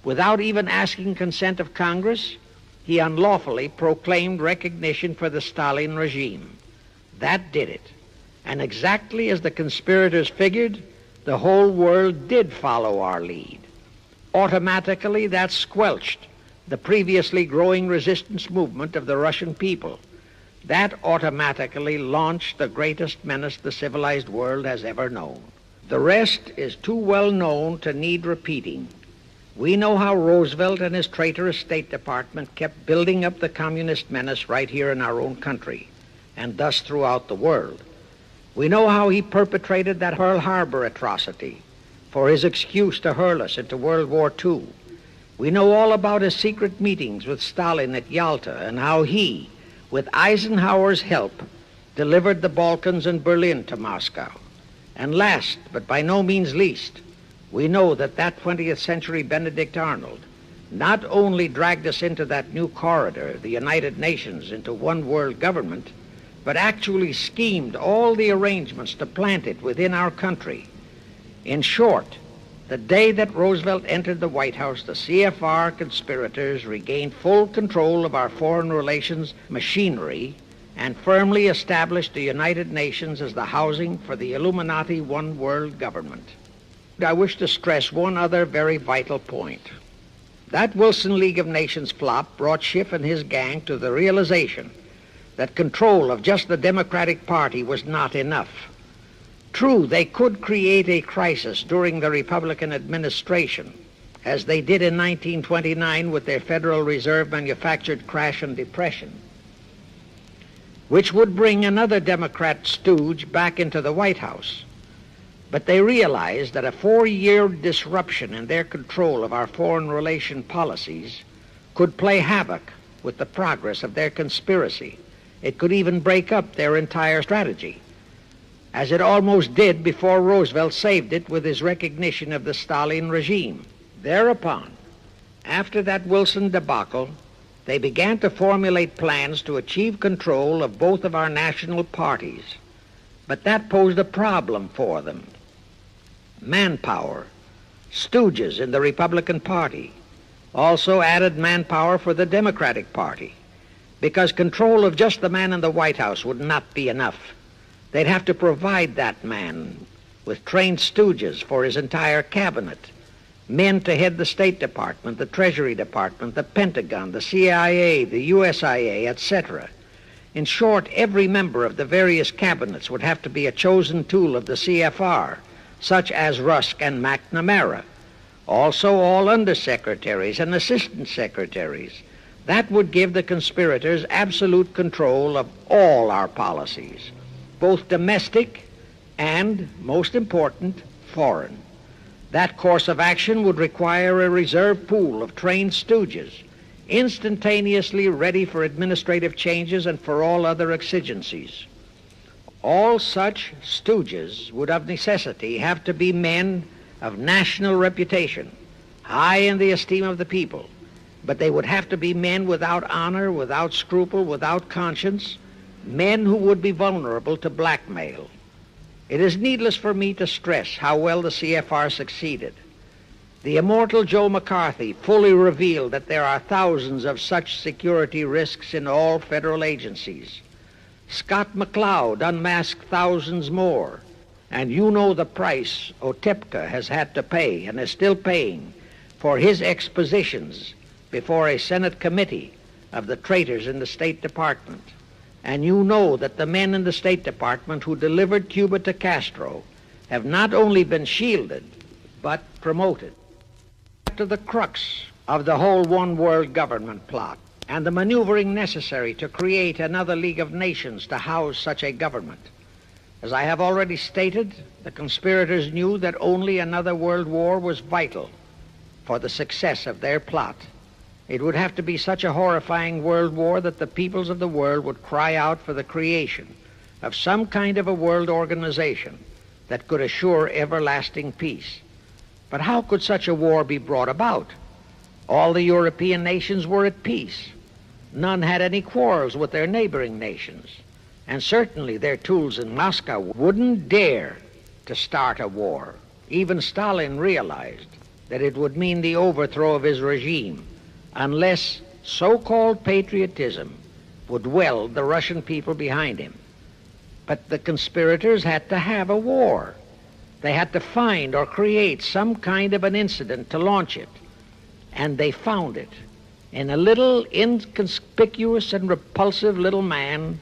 Without even asking consent of Congress, he unlawfully proclaimed recognition for the Stalin regime. That did it. And exactly as the conspirators figured, the whole world did follow our lead. Automatically, that squelched the previously growing resistance movement of the Russian people. That automatically launched the greatest menace the civilized world has ever known. The rest is too well known to need repeating. We know how Roosevelt and his traitorous State Department kept building up the communist menace right here in our own country, and thus throughout the world. We know how he perpetrated that Pearl Harbor atrocity for his excuse to hurl us into World War II. We know all about his secret meetings with Stalin at Yalta and how he, with Eisenhower's help, delivered the Balkans and Berlin to Moscow. And last, but by no means least, we know that 20th century Benedict Arnold not only dragged us into that new corridor, the United Nations, into one world government, but actually schemed all the arrangements to plant it within our country. In short, the day that Roosevelt entered the White House, the CFR conspirators regained full control of our foreign relations machinery and firmly established the United Nations as the housing for the Illuminati one world government. I wish to stress one other very vital point. That Wilson League of Nations flop brought Schiff and his gang to the realization that control of just the Democratic Party was not enough. True, they could create a crisis during the Republican administration, as they did in 1929 with their Federal Reserve manufactured crash and depression, which would bring another Democrat stooge back into the White House. But they realized that a 4-year disruption in their control of our foreign relation policies could play havoc with the progress of their conspiracy. It could even break up their entire strategy, as it almost did before Roosevelt saved it with his recognition of the Stalin regime. Thereupon, after that Wilson debacle, they began to formulate plans to achieve control of both of our national parties. But that posed a problem for them. Manpower, stooges in the Republican Party, also added manpower for the Democratic Party, because control of just the man in the White House would not be enough. They'd have to provide that man with trained stooges for his entire cabinet, men to head the State Department, the Treasury Department, the Pentagon, the CIA, the USIA, etc. In short, every member of the various cabinets would have to be a chosen tool of the CFR, such as Rusk and McNamara. Also all undersecretaries and assistant secretaries. That would give the conspirators absolute control of all our policies, both domestic and, most important, foreign. That course of action would require a reserve pool of trained stooges, instantaneously ready for administrative changes and for all other exigencies. All such stooges would of necessity have to be men of national reputation, high in the esteem of the people, but they would have to be men without honor, without scruple, without conscience, men who would be vulnerable to blackmail. It is needless for me to stress how well the CFR succeeded. The immortal Joe McCarthy fully revealed that there are thousands of such security risks in all federal agencies. Scott McCloud unmasked thousands more, and you know the price Otepka has had to pay and is still paying for his expositions before a Senate committee of the traitors in the State Department. And you know that the men in the State Department who delivered Cuba to Castro have not only been shielded, but promoted. To the crux of the whole one world government plot and the maneuvering necessary to create another League of Nations to house such a government. As I have already stated, the conspirators knew that only another world war was vital for the success of their plot. It would have to be such a horrifying world war that the peoples of the world would cry out for the creation of some kind of a world organization that could assure everlasting peace. But how could such a war be brought about? All the European nations were at peace. None had any quarrels with their neighboring nations. And certainly their tools in Moscow wouldn't dare to start a war. Even Stalin realized that it would mean the overthrow of his regime unless so-called patriotism would weld the Russian people behind him. But the conspirators had to have a war. They had to find or create some kind of an incident to launch it. And they found it in a little inconspicuous and repulsive little man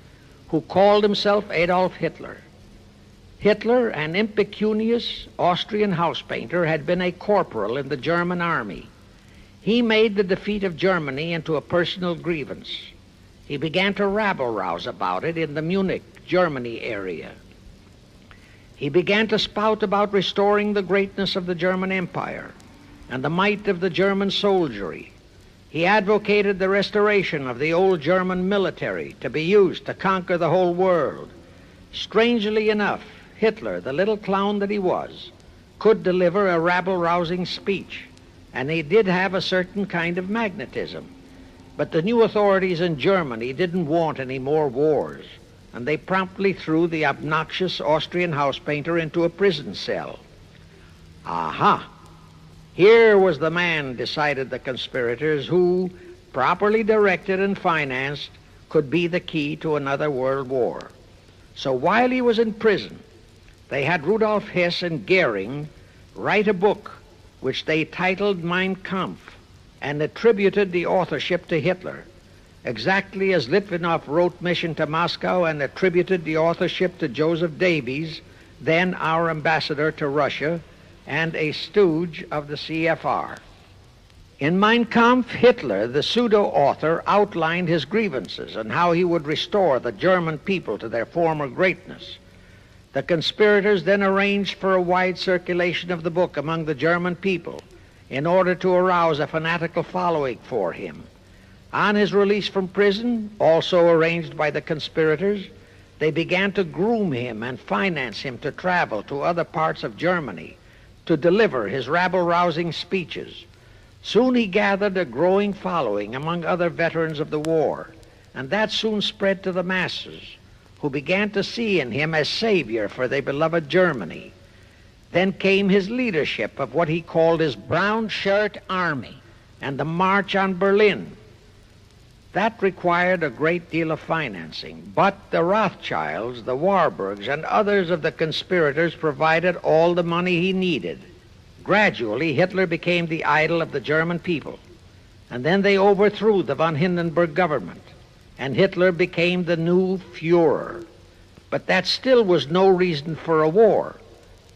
who called himself Adolf Hitler. Hitler, an impecunious Austrian house painter, had been a corporal in the German army. He made the defeat of Germany into a personal grievance. He began to rabble-rouse about it in the Munich, Germany area. He began to spout about restoring the greatness of the German Empire and the might of the German soldiery. He advocated the restoration of the old German military to be used to conquer the whole world. Strangely enough, Hitler, the little clown that he was, could deliver a rabble-rousing speech, and he did have a certain kind of magnetism. But the new authorities in Germany didn't want any more wars, and they promptly threw the obnoxious Austrian house painter into a prison cell. Aha! Here was the man, decided the conspirators, who, properly directed and financed, could be the key to another world war. So while he was in prison, they had Rudolf Hess and Goering write a book which they titled Mein Kampf and attributed the authorship to Hitler, exactly as Litvinov wrote Mission to Moscow and attributed the authorship to Joseph Davies, then our ambassador to Russia and a stooge of the CFR. In Mein Kampf, Hitler, the pseudo-author, outlined his grievances and how he would restore the German people to their former greatness. The conspirators then arranged for a wide circulation of the book among the German people in order to arouse a fanatical following for him. On his release from prison, also arranged by the conspirators, they began to groom him and finance him to travel to other parts of Germany to deliver his rabble-rousing speeches. Soon he gathered a growing following among other veterans of the war, and that soon spread to the masses, who began to see in him a savior for their beloved Germany. Then came his leadership of what he called his Brown Shirt Army and the March on Berlin. That required a great deal of financing, but the Rothschilds, the Warburgs, and others of the conspirators provided all the money he needed. Gradually, Hitler became the idol of the German people, and then they overthrew the von Hindenburg government, and Hitler became the new Führer. But that still was no reason for a war.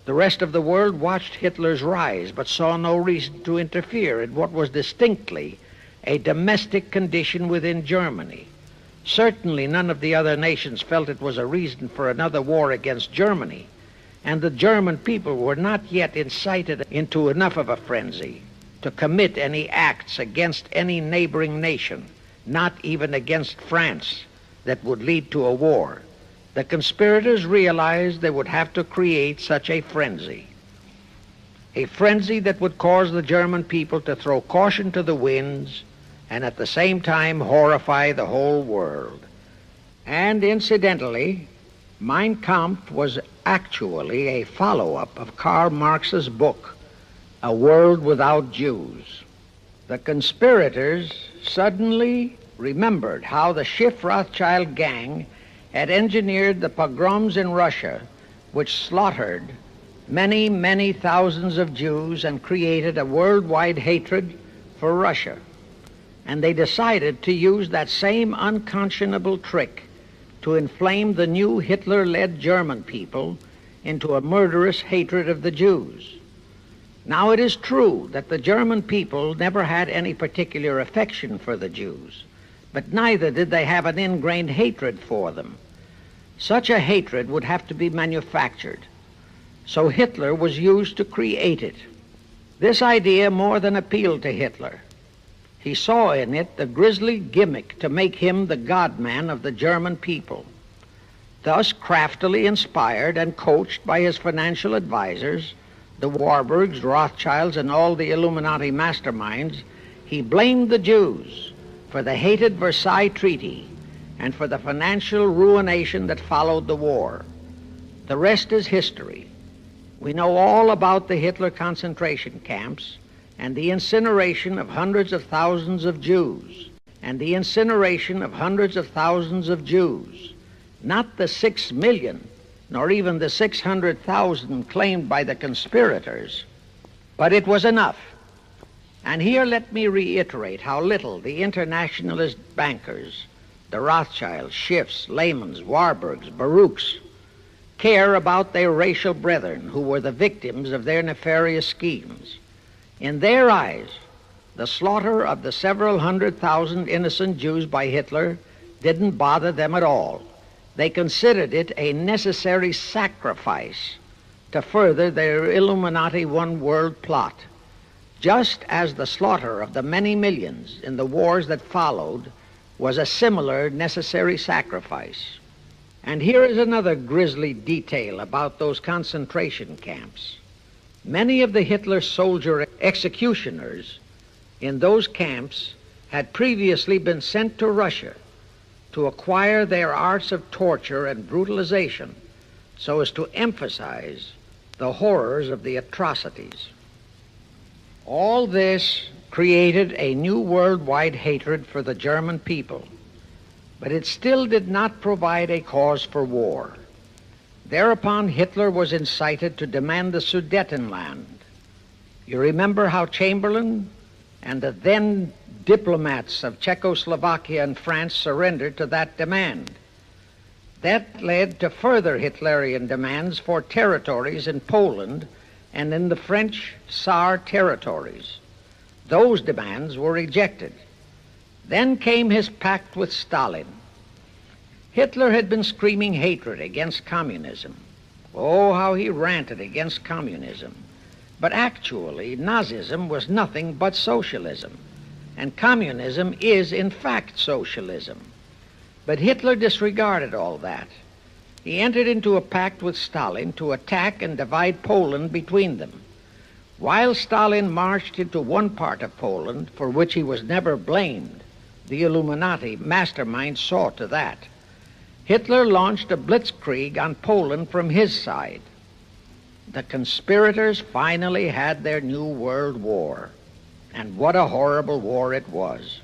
The rest of the world watched Hitler's rise, but saw no reason to interfere in what was distinctly a domestic condition within Germany. Certainly none of the other nations felt it was a reason for another war against Germany, and the German people were not yet incited into enough of a frenzy to commit any acts against any neighboring nation, not even against France, that would lead to a war. The conspirators realized they would have to create such a frenzy that would cause the German people to throw caution to the winds and at the same time horrify the whole world. And incidentally, Mein Kampf was actually a follow-up of Karl Marx's book, A World Without Jews. The conspirators suddenly remembered how the Schiff Rothschild gang had engineered the pogroms in Russia, which slaughtered many, many thousands of Jews and created a worldwide hatred for Russia. And they decided to use that same unconscionable trick to inflame the new Hitler-led German people into a murderous hatred of the Jews. Now, it is true that the German people never had any particular affection for the Jews, but neither did they have an ingrained hatred for them. Such a hatred would have to be manufactured, so Hitler was used to create it. This idea more than appealed to Hitler. He saw in it the grisly gimmick to make him the God-man of the German people. Thus, craftily inspired and coached by his financial advisors, the Warburgs, Rothschilds, and all the Illuminati masterminds, he blamed the Jews for the hated Versailles Treaty and for the financial ruination that followed the war. The rest is history. We know all about the Hitler concentration camps and the incineration of hundreds of thousands of Jews, and the incineration of hundreds of thousands of Jews, not the 6 million, nor even the 600,000 claimed by the conspirators, but it was enough. And here let me reiterate how little the internationalist bankers, the Rothschilds, Schiffs, Lehmans, Warburgs, Baruchs, care about their racial brethren who were the victims of their nefarious schemes. In their eyes, the slaughter of the several 100,000 innocent Jews by Hitler didn't bother them at all. They considered it a necessary sacrifice to further their Illuminati one-world plot, just as the slaughter of the many millions in the wars that followed was a similar necessary sacrifice. And here is another grisly detail about those concentration camps. Many of the Hitler soldier executioners in those camps had previously been sent to Russia to acquire their arts of torture and brutalization so as to emphasize the horrors of the atrocities. All this created a new worldwide hatred for the German people, but it still did not provide a cause for war. Thereupon Hitler was incited to demand the Sudetenland. You remember how Chamberlain and the then diplomats of Czechoslovakia and France surrendered to that demand. That led to further Hitlerian demands for territories in Poland and in the French Tsar territories. Those demands were rejected. Then came his pact with Stalin. Hitler had been screaming hatred against communism. Oh, how he ranted against communism. But actually, Nazism was nothing but socialism, and communism is, in fact, socialism. But Hitler disregarded all that. He entered into a pact with Stalin to attack and divide Poland between them. While Stalin marched into one part of Poland, for which he was never blamed, the Illuminati mastermind saw to that. Hitler launched a blitzkrieg on Poland from his side. The conspirators finally had their new world war, and what a horrible war it was.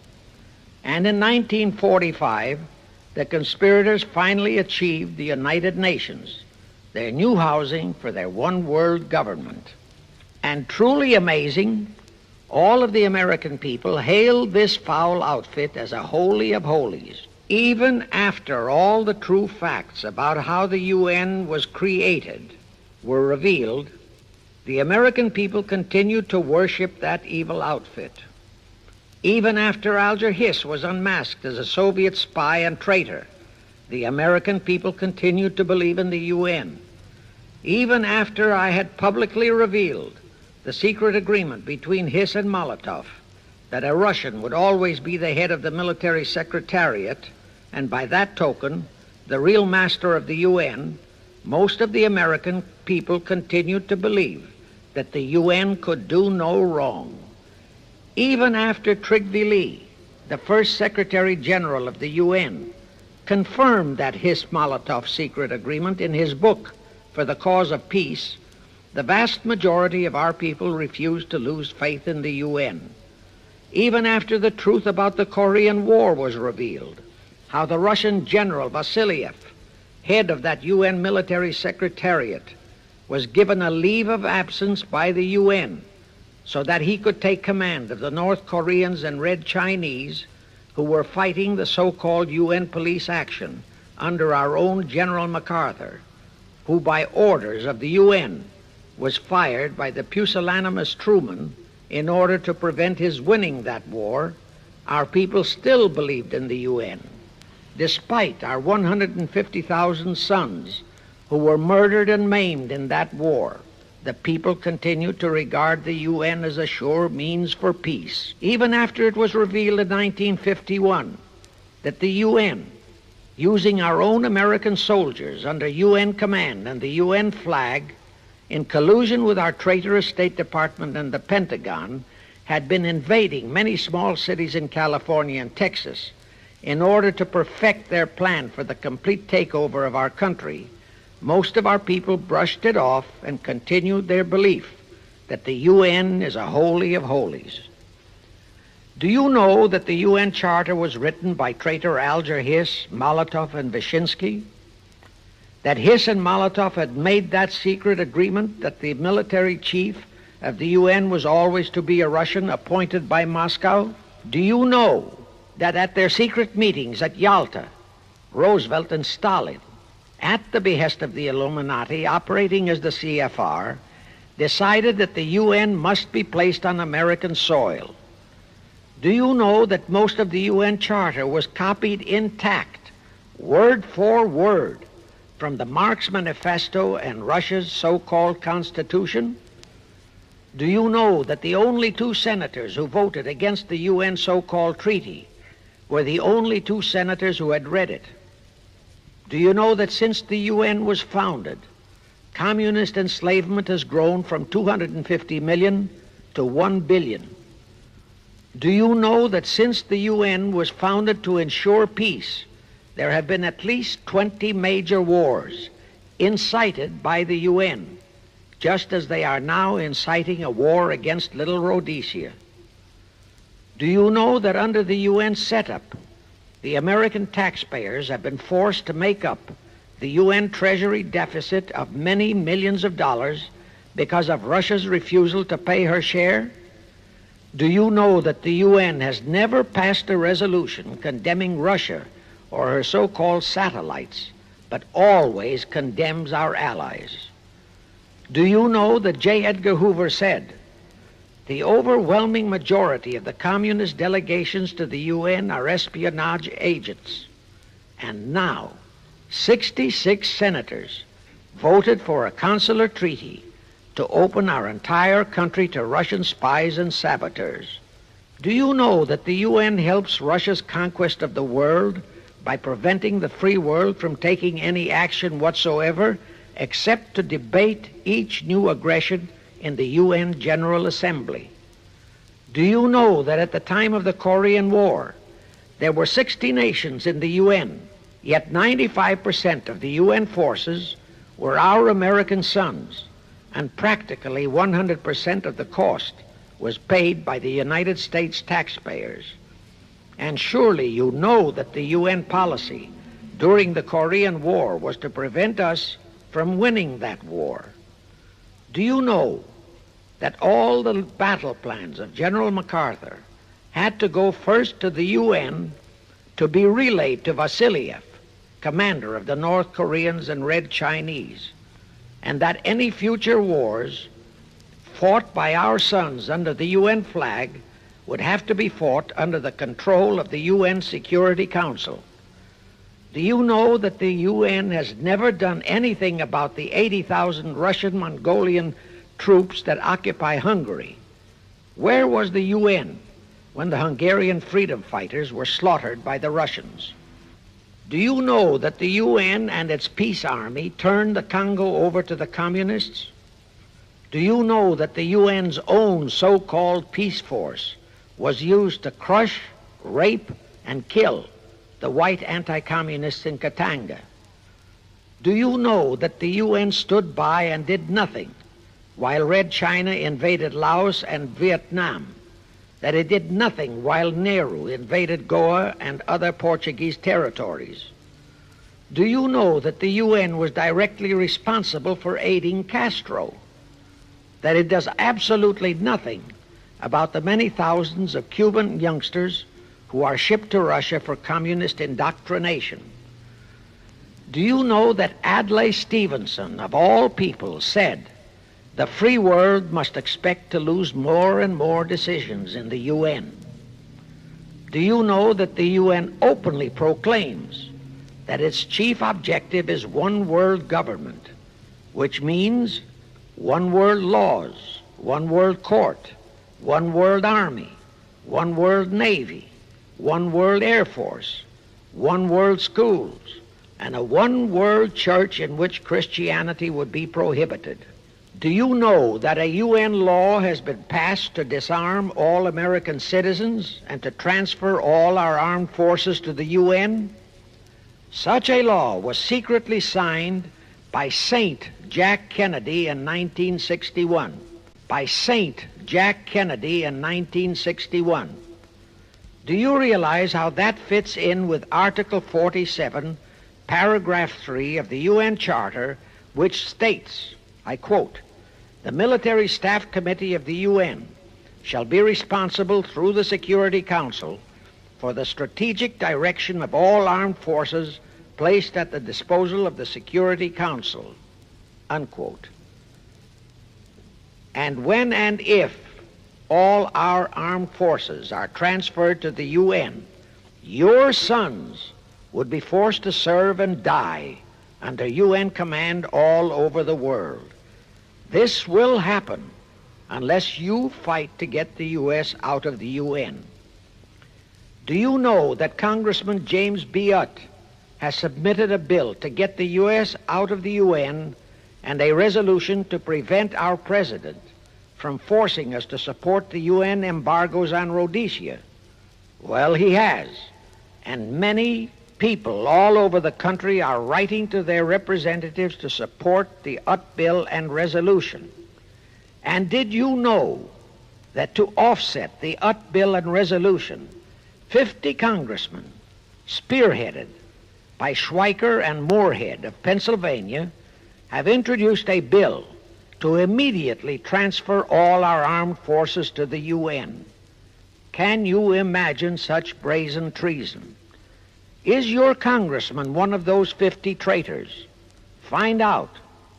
And in 1945, the conspirators finally achieved the United Nations, their new housing for their one world government. And truly amazing, all of the American people hailed this foul outfit as a holy of holies. Even after all the true facts about how the UN was created were revealed, the American people continued to worship that evil outfit. Even after Alger Hiss was unmasked as a Soviet spy and traitor, the American people continued to believe in the UN. Even after I had publicly revealed the secret agreement between Hiss and Molotov that a Russian would always be the head of the military secretariat, and by that token, the real master of the UN, most of the American people continued to believe that the UN could do no wrong. Even after Trygve Lie, the first Secretary General of the UN, confirmed that Hiss-Molotov secret agreement in his book, For the Cause of Peace, the vast majority of our people refused to lose faith in the UN. Even after the truth about the Korean War was revealed, how the Russian General Vasiliev, head of that UN military secretariat, was given a leave of absence by the UN so that he could take command of the North Koreans and Red Chinese who were fighting the so-called UN police action under our own General MacArthur, who by orders of the UN was fired by the pusillanimous Truman in order to prevent his winning that war. Our people still believed in the UN. Despite our 150,000 sons who were murdered and maimed in that war, the people continued to regard the UN as a sure means for peace. Even after it was revealed in 1951 that the UN, using our own American soldiers under UN command and the UN flag, in collusion with our traitorous State Department and the Pentagon, had been invading many small cities in California and Texas in order to perfect their plan for the complete takeover of our country, most of our people brushed it off and continued their belief that the UN is a holy of holies. Do you know that the UN Charter was written by traitor Alger Hiss, Molotov, and Wyszynski? That Hiss and Molotov had made that secret agreement that the military chief of the UN was always to be a Russian appointed by Moscow? Do you know that at their secret meetings at Yalta, Roosevelt and Stalin, at the behest of the Illuminati operating as the CFR, decided that the UN must be placed on American soil? Do you know that most of the UN Charter was copied intact, word for word, from the Marx Manifesto and Russia's so-called Constitution? Do you know that the only two senators who voted against the UN so-called treaty were the only two senators who had read it? Do you know that since the UN was founded, communist enslavement has grown from 250 million to 1 billion? Do you know that since the UN was founded to ensure peace, there have been at least 20 major wars incited by the UN, just as they are now inciting a war against Little Rhodesia? Do you know that under the UN setup, the American taxpayers have been forced to make up the UN Treasury deficit of many millions of dollars because of Russia's refusal to pay her share? Do you know that the UN has never passed a resolution condemning Russia or her so-called satellites, but always condemns our allies? Do you know that J. Edgar Hoover said, "The overwhelming majority of the communist delegations to the UN are espionage agents"? And now, 66 senators voted for a consular treaty to open our entire country to Russian spies and saboteurs. Do you know that the UN helps Russia's conquest of the world by preventing the free world from taking any action whatsoever except to debate each new aggression in the UN General Assembly? Do you know that at the time of the Korean War, there were 60 nations in the UN, yet 95% of the UN forces were our American sons, and practically 100% of the cost was paid by the United States taxpayers? And surely you know that the UN policy during the Korean War was to prevent us from winning that war. Do you know that all the battle plans of General MacArthur had to go first to the UN to be relayed to Vasiliev, commander of the North Koreans and Red Chinese, and that any future wars fought by our sons under the UN flag would have to be fought under the control of the UN Security Council? Do you know that the UN has never done anything about the 80,000 Russian Mongolian troops that occupy Hungary? Where was the UN when the Hungarian freedom fighters were slaughtered by the Russians? Do you know that the UN and its peace army turned the Congo over to the communists? Do you know that the UN's own so-called peace force was used to crush, rape, and kill the white anti-communists in Katanga? Do you know that the UN stood by and did nothing while Red China invaded Laos and Vietnam? That it did nothing while Nehru invaded Goa and other Portuguese territories? Do you know that the UN was directly responsible for aiding Castro? That it does absolutely nothing about the many thousands of Cuban youngsters who are shipped to Russia for communist indoctrination? Do you know that Adlai Stevenson, of all people, said the free world must expect to lose more and more decisions in the UN? Do you know that the UN openly proclaims that its chief objective is one world government, which means one world laws, one world court, one world army, one world navy, one world air force, one world schools, and a one world church in which Christianity would be prohibited? Do you know that a UN law has been passed to disarm all American citizens and to transfer all our armed forces to the UN? Such a law was secretly signed by Saint Jack Kennedy in 1961. by Saint Jack Kennedy in 1961. Do you realize how that fits in with Article 47, Paragraph 3 of the UN Charter, which states, I quote, "The Military Staff Committee of the UN shall be responsible through the Security Council for the strategic direction of all armed forces placed at the disposal of the Security Council," unquote. And when and if all our armed forces are transferred to the UN, your sons would be forced to serve and die under UN command all over the world. This will happen unless you fight to get the U.S. out of the UN. Do you know that Congressman James B. Utt has submitted a bill to get the U.S. out of the UN and a resolution to prevent our president from forcing us to support the UN embargoes on Rhodesia? Well, he has, and many people all over the country are writing to their representatives to support the Utt bill and resolution. And did you know that to offset the Utt bill and resolution, 50 congressmen, spearheaded by Schweiker and Moorhead of Pennsylvania, have introduced a bill to immediately transfer all our armed forces to the UN? Can you imagine such brazen treason? Is your congressman one of those 50 traitors? Find out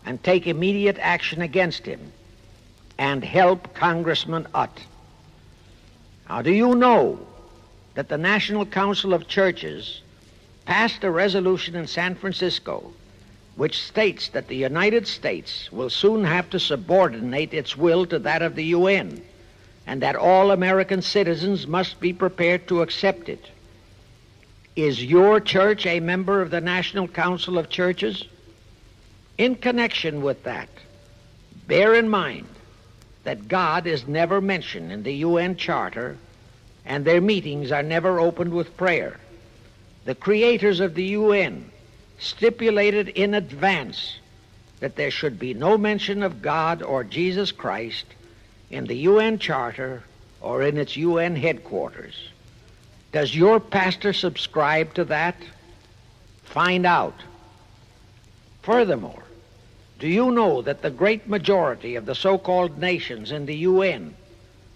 and take immediate action against him and help Congressman Utt. Now, do you know that the National Council of Churches passed a resolution in San Francisco which states that the United States will soon have to subordinate its will to that of the UN, and that all American citizens must be prepared to accept it? Is your church a member of the National Council of Churches? In connection with that, bear in mind that God is never mentioned in the UN Charter, and their meetings are never opened with prayer. The creators of the UN stipulated in advance that there should be no mention of God or Jesus Christ in the UN Charter or in its UN headquarters. Does your pastor subscribe to that? Find out. Furthermore, do you know that the great majority of the so-called nations in the UN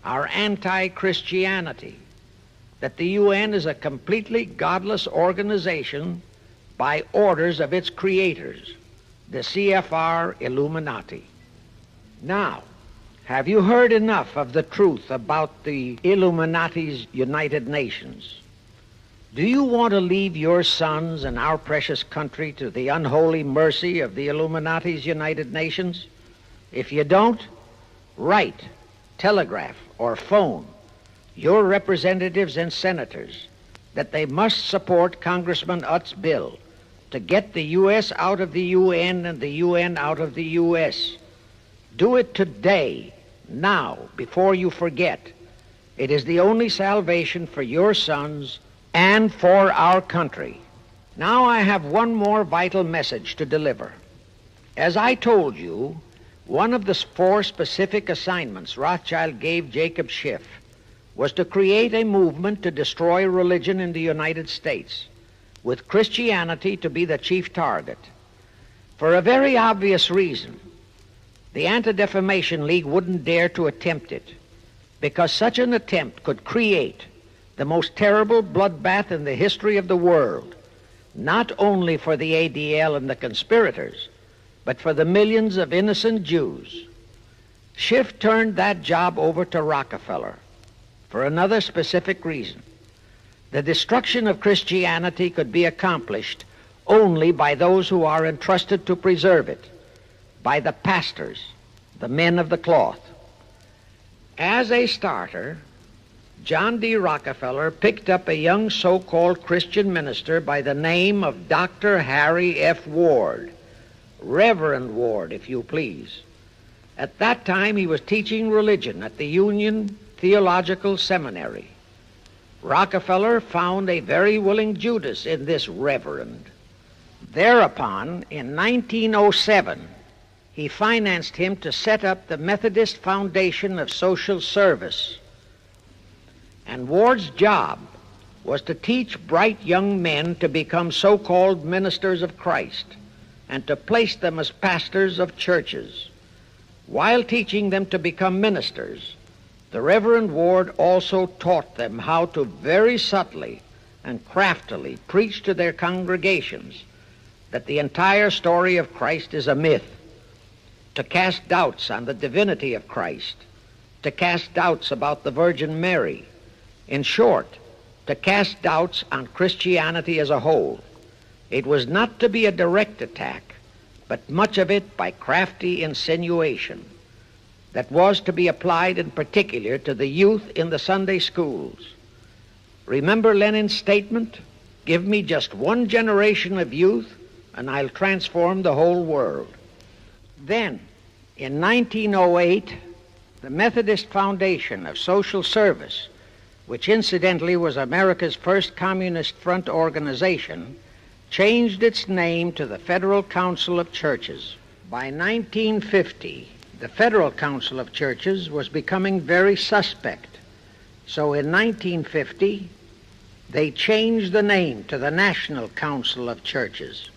are anti-Christianity? That the UN is a completely godless organization by orders of its creators, the CFR Illuminati. Now, have you heard enough of the truth about the Illuminati's United Nations? Do you want to leave your sons and our precious country to the unholy mercy of the Illuminati's United Nations? If you don't, write, telegraph, or phone your representatives and senators that they must support Congressman Utt's bill to get the U.S. out of the UN and the UN out of the U.S. Do it today, now, before you forget. It is the only salvation for your sons and for our country. Now I have one more vital message to deliver. As I told you, one of the 4 specific assignments Rothschild gave Jacob Schiff was to create a movement to destroy religion in the United States, with Christianity to be the chief target. For a very obvious reason, the Anti-Defamation League wouldn't dare to attempt it, because such an attempt could create the most terrible bloodbath in the history of the world, not only for the ADL and the conspirators, but for the millions of innocent Jews. Schiff turned that job over to Rockefeller for another specific reason. The destruction of Christianity could be accomplished only by those who are entrusted to preserve it, by the pastors, the men of the cloth. As a starter, John D. Rockefeller picked up a young so-called Christian minister by the name of Dr. Harry F. Ward, Reverend Ward, if you please. At that time, he was teaching religion at the Union Theological Seminary. Rockefeller found a very willing Judas in this reverend. Thereupon, in 1907, he financed him to set up the Methodist Foundation of Social Service. And Ward's job was to teach bright young men to become so-called ministers of Christ and to place them as pastors of churches. While teaching them to become ministers, the Reverend Ward also taught them how to very subtly and craftily preach to their congregations that the entire story of Christ is a myth, to cast doubts on the divinity of Christ, to cast doubts about the Virgin Mary. In short, to cast doubts on Christianity as a whole. It was not to be a direct attack, but much of it by crafty insinuation that was to be applied in particular to the youth in the Sunday schools. Remember Lenin's statement, "Give me just one generation of youth and I'll transform the whole world." Then, in 1908, the Methodist Foundation of Social Service, which incidentally was America's first Communist Front organization, changed its name to the Federal Council of Churches. By 1950, the Federal Council of Churches was becoming very suspect. So in 1950, they changed the name to the National Council of Churches.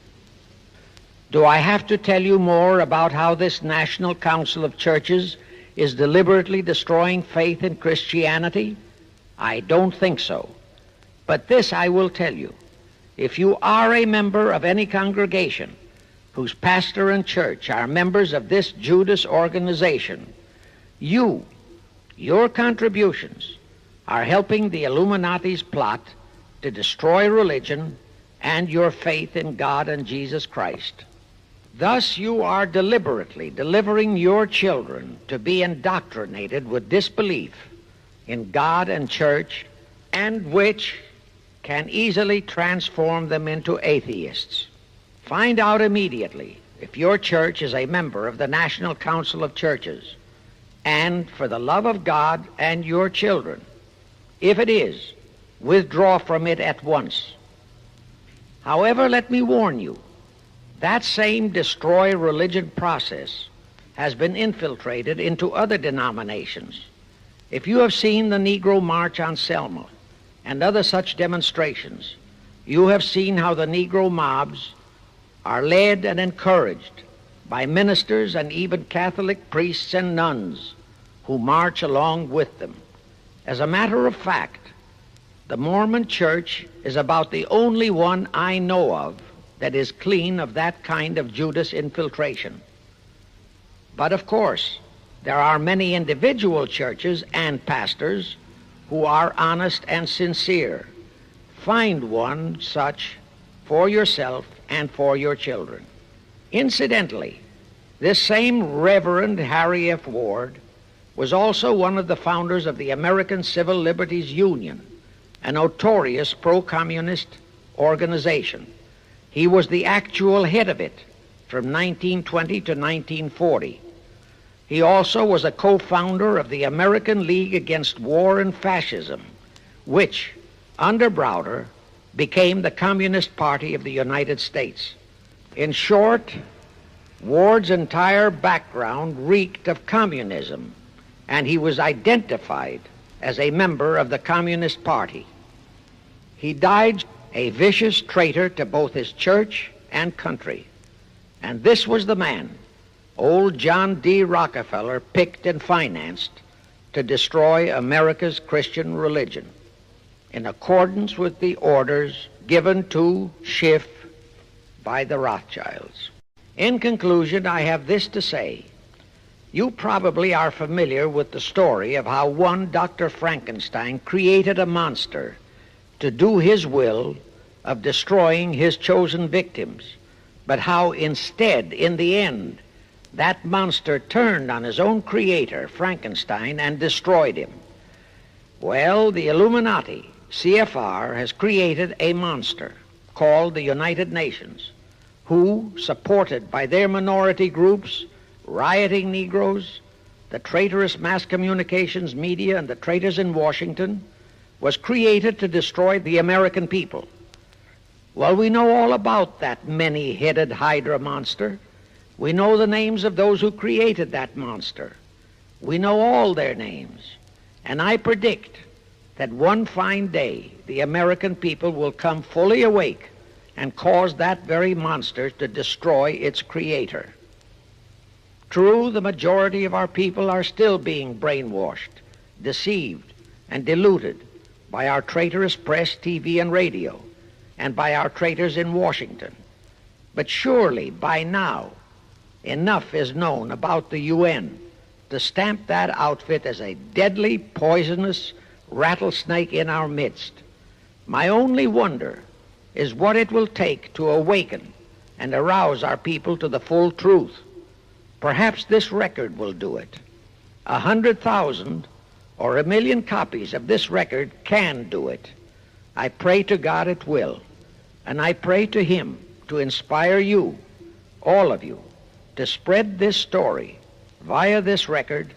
Do I have to tell you more about how this National Council of Churches is deliberately destroying faith in Christianity? I don't think so. But this I will tell you. If you are a member of any congregation whose pastor and church are members of this Judas organization, your contributions are helping the Illuminati's plot to destroy religion and your faith in God and Jesus Christ. Thus you are deliberately delivering your children to be indoctrinated with disbelief in God and church, and which can easily transform them into atheists. Find out immediately if your church is a member of the National Council of Churches, and for the love of God and your children, if it is, withdraw from it at once. However, let me warn you, that same destroy religion process has been infiltrated into other denominations. If you have seen the Negro March on Selma and other such demonstrations, you have seen how the Negro mobs are led and encouraged by ministers and even Catholic priests and nuns who march along with them. As a matter of fact, the Mormon Church is about the only one I know of that is clean of that kind of Judas infiltration. But of course, there are many individual churches and pastors who are honest and sincere. Find one such for yourself and for your children. Incidentally, this same Reverend Harry F. Ward was also one of the founders of the American Civil Liberties Union, a notorious pro-communist organization. He was the actual head of it from 1920 to 1940. He also was a co-founder of the American League Against War and Fascism, which, under Browder, became the Communist Party of the United States. In short, Ward's entire background reeked of communism, and he was identified as a member of the Communist Party. He died a vicious traitor to both his church and country, and this was the man old John D. Rockefeller picked and financed to destroy America's Christian religion in accordance with the orders given to Schiff by the Rothschilds. In conclusion, I have this to say. You probably are familiar with the story of how one Dr. Frankenstein created a monster to do his will of destroying his chosen victims, but how instead, in the end, that monster turned on his own creator, Frankenstein, and destroyed him. Well, the Illuminati, CFR, has created a monster called the United Nations, who, supported by their minority groups, rioting Negroes, the traitorous mass communications media, and the traitors in Washington, was created to destroy the American people. Well, we know all about that many-headed Hydra monster. We know the names of those who created that monster. We know all their names. And I predict that one fine day the American people will come fully awake and cause that very monster to destroy its creator. True, the majority of our people are still being brainwashed, deceived, and deluded by our traitorous press, TV, and radio, and by our traitors in Washington. But surely, by now, enough is known about the UN to stamp that outfit as a deadly, poisonous rattlesnake in our midst. My only wonder is what it will take to awaken and arouse our people to the full truth. Perhaps this record will do it. 100,000 or 1,000,000 copies of this record can do it. I pray to God it will, and I pray to Him to inspire you, all of you, to spread this story via this record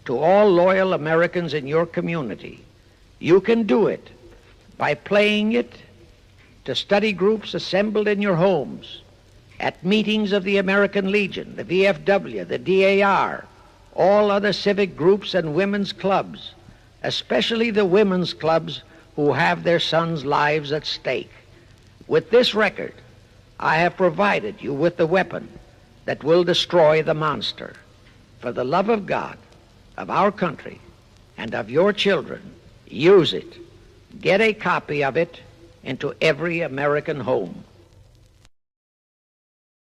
to all loyal Americans in your community. You can do it by playing it to study groups assembled in your homes, at meetings of the American Legion, the VFW, the DAR, all other civic groups and women's clubs, especially the women's clubs who have their sons' lives at stake. With this record, I have provided you with the weapon that will destroy the monster. For the love of God, of our country, and of your children, use it. Get a copy of it into every American home.